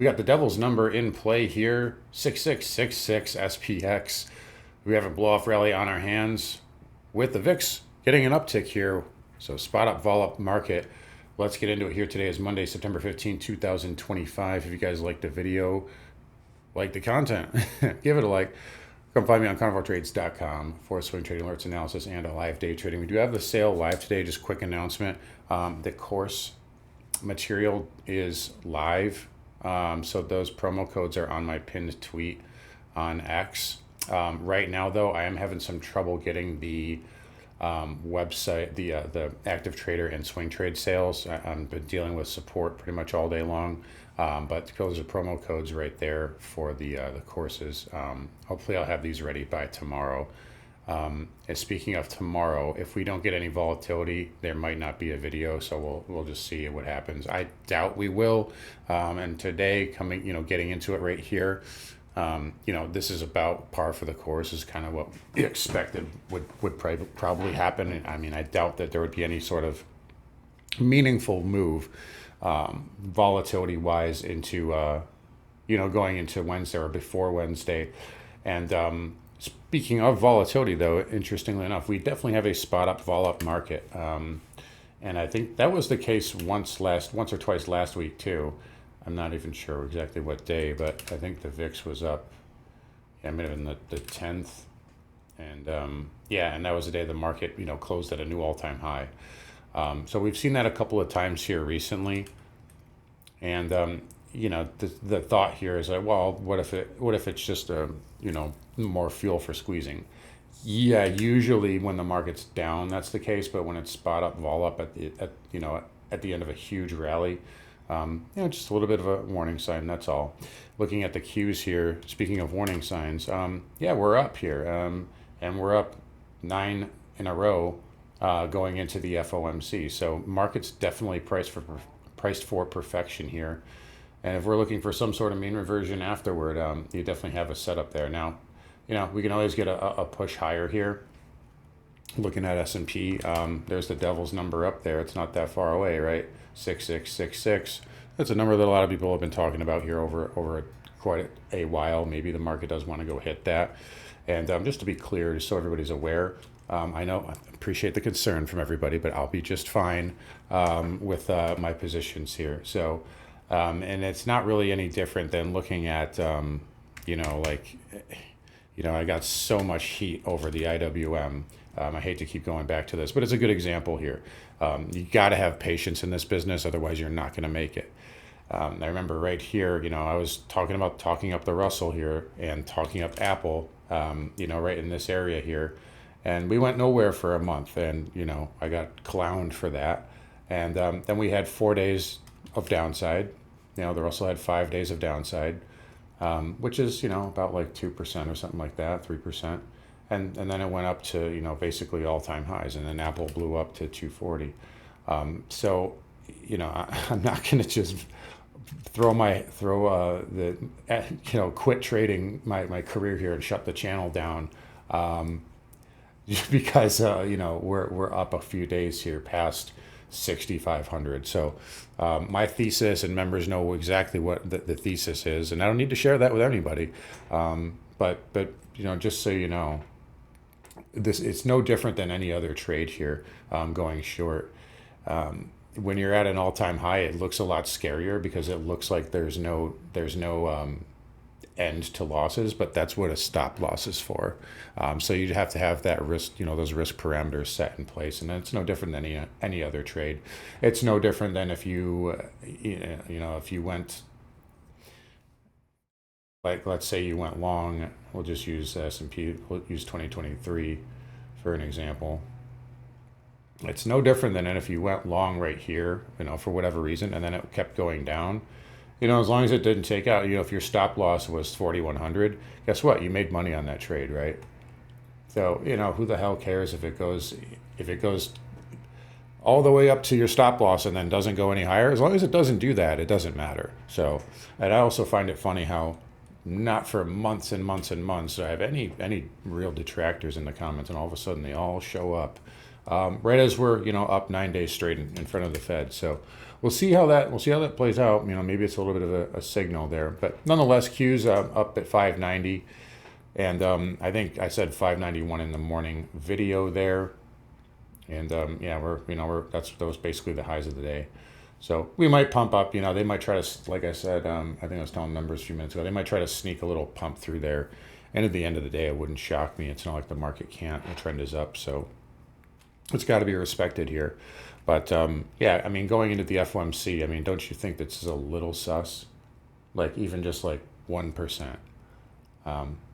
We got the devil's number in play here, 6666 SPX. We have a blow-off rally on our hands with the VIX getting an uptick here. So spot up, vol up market. Let's get into it here. Today is Monday, September 15, 2025. If you guys like the video, like the content, give it a like. Come find me on carnivoretrades.com for swing trading alerts, analysis, and a live day trading. We do have the sale live today. Just quick announcement. The course material is live. So those promo codes are on my pinned tweet on X. Right now, though, I am having some trouble getting the website, the active trader and swing trade sales. I've been dealing with support pretty much all day long. But those are promo codes right there for the courses. Hopefully I'll have these ready by tomorrow. And speaking of tomorrow, if we don't get any volatility, there might not be a video, so we'll just see what happens. I doubt we will. And today, getting into it right here, this is about par for the course, is kind of what we expected would probably happen. I mean, I doubt that there would be any sort of meaningful move volatility wise into going into Wednesday or before Wednesday. And speaking of volatility, though, interestingly enough, we definitely have a spot up vol up market, and I think that was the case once or twice last week too. I'm not even sure exactly what day, but I think the VIX was up. Yeah, it might have been the 10th, and and that was the day the market closed at a new all-time high. So we've seen that a couple of times here recently, and the thought here is like, well, what if it's just more fuel for squeezing? Yeah, usually when the market's down, that's the case, but when it's spot up, vol up at the end of a huge rally, just a little bit of a warning sign. That's all. Looking at the cues here, speaking of warning signs, we're up here, and we're up 9 in a row. Going into the FOMC. So market's definitely priced for perfection here. And if we're looking for some sort of mean reversion afterward, you definitely have a setup there. Now, we can always get a push higher here. Looking at S&P, there's the devil's number up there. It's not that far away, right? 6666. That's a number that a lot of people have been talking about here over quite a while. Maybe the market does want to go hit that. And just to be clear, just so everybody's aware, I know I appreciate the concern from everybody, but I'll be just fine with my positions here. So, and it's not really any different than looking at, I got so much heat over the IWM. I hate to keep going back to this, but it's a good example here. You got to have patience in this business, otherwise you're not going to make it. I remember right here, I was talking about talking up the Russell here and talking up Apple, right in this area here. And we went nowhere for a month, and I got clowned for that. And then we had 4 days of downside. The Russell had 5 days of downside, which is about like 2% or something like that, 3%. And then it went up to basically all-time highs, and then Apple blew up to 240. I'm not going to just quit trading my career here and shut the channel down. Just because we're up a few days here past 6,500. So my thesis, and members know exactly what the thesis is, and I don't need to share that with anybody. But just so you know, it's no different than any other trade here going short. When you're at an all-time high, it looks a lot scarier because it looks like there's no end to losses, but that's what a stop loss is for. So you'd have to have that risk, those risk parameters set in place, and it's no different than any other trade. It's no different than if you went, like, let's say you went long. We'll just use S&P. We'll use 2023 for an example. It's no different than if you went long right here, for whatever reason, and then it kept going down. As long as it didn't take out, if your stop loss was 4,100, guess what? You made money on that trade, right? So, who the hell cares if it goes all the way up to your stop loss and then doesn't go any higher? As long as it doesn't do that, it doesn't matter. So, and I also find it funny how not for months and months and months do I have any real detractors in the comments, and all of a sudden they all show up right as we're, you know, up 9 days straight in front of the Fed. So we'll see how that plays out. You know, maybe it's a little bit of a signal there, but nonetheless, Q's up at 590, and I think I said 591 in the morning video there, and yeah, that was basically the highs of the day. So we might pump up. You know, they might try to, like I said, I think I was telling numbers a few minutes ago. They might try to sneak a little pump through there. And at the end of the day, it wouldn't shock me. It's not like the market can't. The trend is up, so it's got to be respected here. But yeah, I mean, going into the FOMC, I mean, don't you think this is a little sus? Like even just like 1%.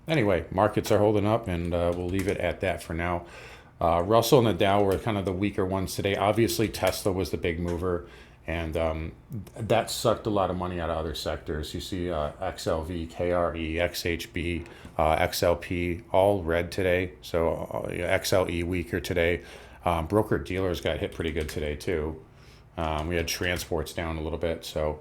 Anyway, markets are holding up, and we'll leave it at that for now. Russell and the Dow were kind of the weaker ones today. Obviously, Tesla was the big mover, and that sucked a lot of money out of other sectors. You see XLV, KRE, XHB, XLP, all red today. So XLE weaker today. Broker dealers got hit pretty good today too. We had transports down a little bit. So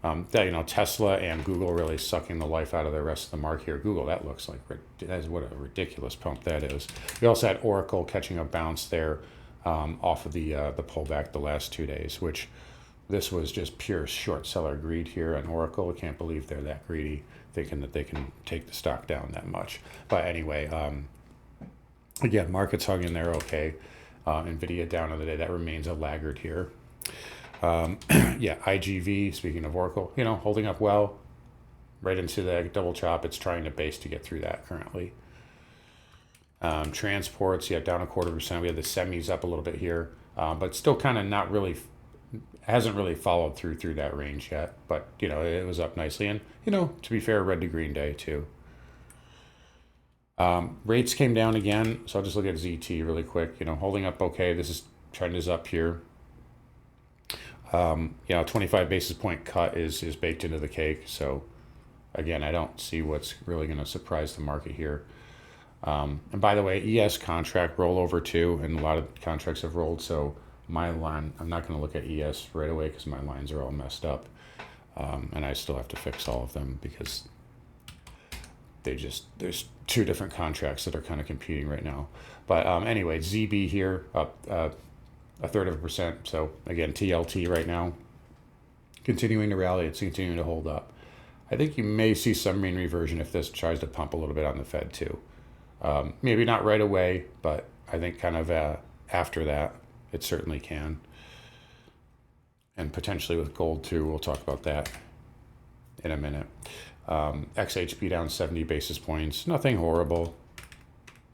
that, you know, Tesla and Google really sucking the life out of the rest of the market here. Google, that looks like, that is what a ridiculous pump that is. We also had Oracle catching a bounce there off of the pullback the last 2 days, which this was just pure short seller greed here on Oracle. I can't believe they're that greedy, thinking that they can take the stock down that much. But anyway, again, markets hung in there okay. NVIDIA down on the day. That remains a laggard here. Yeah, IGV, speaking of Oracle, you know, holding up well. Right into the double chop. It's trying to base to get through that currently. Transports, yeah, down 0.25%. We had the semis up a little bit here, but still kind of not really, hasn't really followed through that range yet. But, you know, it was up nicely. And, you know, to be fair, red to green day too. Rates came down again. So I'll just look at ZT really quick, you know, holding up okay. This is trend is up here. You know, 25 basis point cut is baked into the cake. So again, I don't see what's really going to surprise the market here. And by the way, ES contract rollover too, and a lot of contracts have rolled. So my line, I'm not going to look at ES right away because my lines are all messed up. And I still have to fix all of them because there's two different contracts that are kind of competing right now. But anyway, ZB here up 0.33%. So again, TLT right now continuing to rally. It's continuing to hold up. I think you may see some mean reversion if this tries to pump a little bit on the Fed too. Maybe not right away, but I think kind of after that, it certainly can. And potentially with gold too. We'll talk about that in a minute. XHP down 70 basis points. Nothing horrible.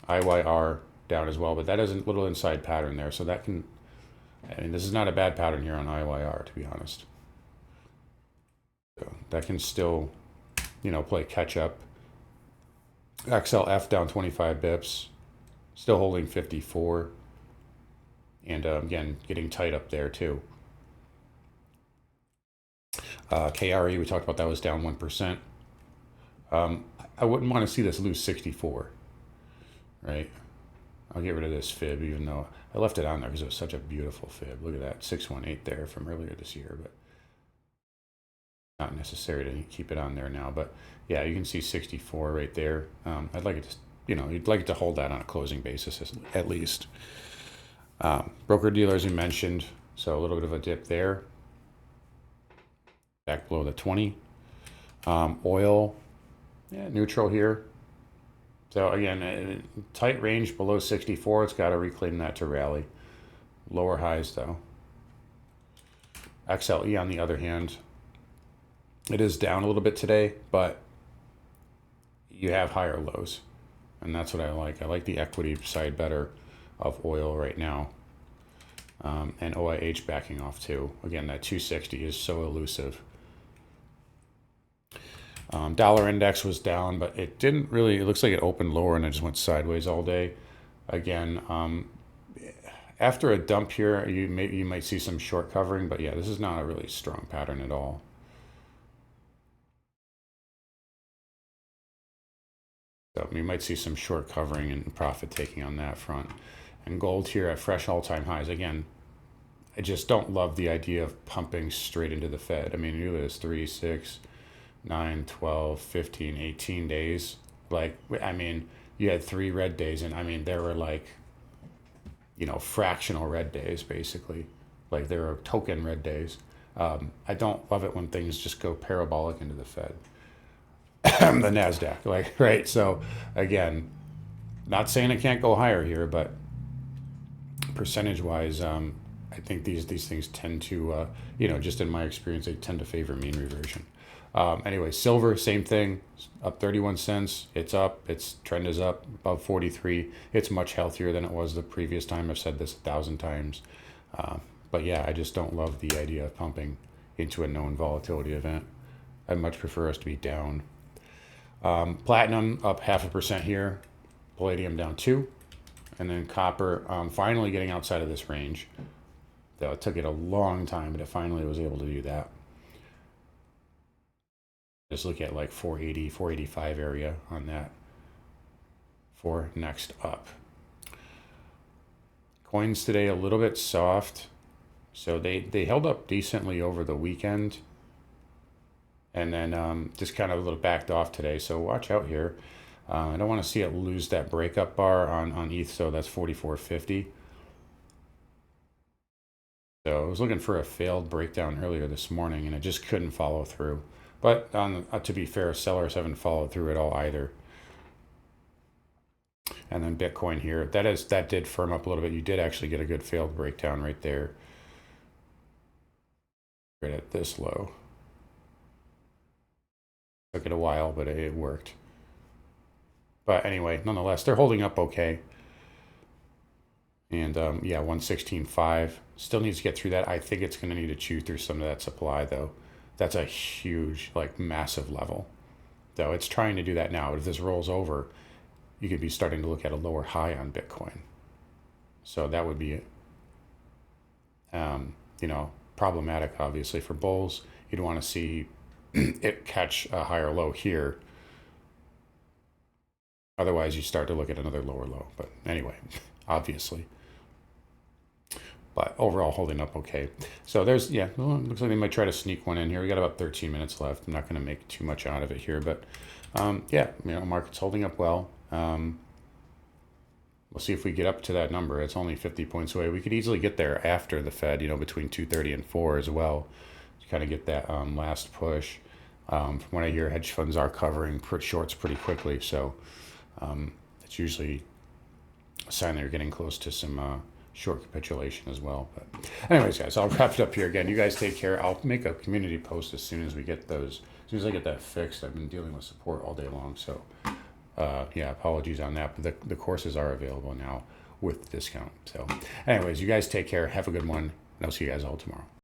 IYR down as well, but that is a little inside pattern there. So that can, I mean, this is not a bad pattern here on IYR, to be honest. So that can still, you know, play catch up. XLF down 25 bips, still holding 54. And again, getting tight up there too. KRE, we talked about that, was down 1%. I wouldn't want to see this lose 64, right? I'll get rid of this fib, even though I left it on there because it was such a beautiful fib. Look at that, 618 there from earlier this year, but not necessary to keep it on there now. But yeah, you can see 64 right there. I'd like it to, you know, you'd like it to hold that on a closing basis at least. Broker dealers you mentioned, so a little bit of a dip there. Back below the 20. Oil, yeah, neutral here. So again, tight range below 64. It's got to reclaim that to rally. Lower highs though. XLE on the other hand, it is down a little bit today, but you have higher lows. And that's what I like. I like the equity side better of oil right now. And OIH backing off too. Again, that 260 is so elusive. Dollar index was down, but it didn't really, it looks like it opened lower and it just went sideways all day. Again, after a dump here, you might see some short covering, but yeah, this is not a really strong pattern at all. So you might see some short covering and profit taking on that front. And gold here at fresh all-time highs. Again, I just don't love the idea of pumping straight into the Fed. I mean, you lose 3, 6, 9, 12, 15, 18 days. Like, I mean, you had 3 red days, and I mean, there were like, you know, fractional red days, basically. Like there are token red days. I don't love it when things just go parabolic into the Fed, the NASDAQ, like, right? So again, not saying it can't go higher here, but percentage wise, I think these things tend to, you know, just in my experience, they tend to favor mean reversion. Anyway, silver, same thing, up 31 cents. It's up. Its trend is up above 43. It's much healthier than it was the previous time. I've said this 1,000 times. But yeah, I just don't love the idea of pumping into a known volatility event. I'd much prefer us to be down. Platinum up 0.5% here. Palladium down 2. And then copper finally getting outside of this range. Though it took it a long time, but it finally was able to do that. Just look at like 480, 485 area on that for next up. Coins today a little bit soft. So they held up decently over the weekend. And then just kind of a little backed off today. So watch out here. I don't want to see it lose that breakup bar on ETH. So that's 44.50. So I was looking for a failed breakdown earlier this morning, and it just couldn't follow through. But to be fair, sellers haven't followed through at all either. And then Bitcoin here, that did firm up a little bit. You did actually get a good failed breakdown right there, right at this low. Took it a while, but it worked. But anyway, nonetheless, they're holding up okay. And yeah, 116.5 still needs to get through that. I think it's going to need to chew through some of that supply though. That's a huge, like massive level. Though it's trying to do that now. But if this rolls over, you could be starting to look at a lower high on Bitcoin. So that would be, you know, problematic obviously for bulls. You'd want to see it catch a higher low here. Otherwise, you start to look at another lower low. But anyway, obviously. But overall, holding up okay. So there's, yeah, well, looks like they might try to sneak one in here. We got about 13 minutes left. I'm not going to make too much out of it here. But yeah, you know, market's holding up well. We'll see if we get up to that number. It's only 50 points away. We could easily get there after the Fed, you know, between 2:30 and 4 as well, to kind of get that last push. From what I hear, hedge funds are covering shorts pretty quickly. So it's usually a sign that you're getting close to some short capitulation as well. But anyways, guys, I'll wrap it up here again. You guys take care. I'll make a community post as soon as we get those. As soon as I get that fixed. I've been dealing with support all day long. So yeah, apologies on that. But the courses are available now with discount. So anyways, you guys take care. Have a good one. And I'll see you guys all tomorrow.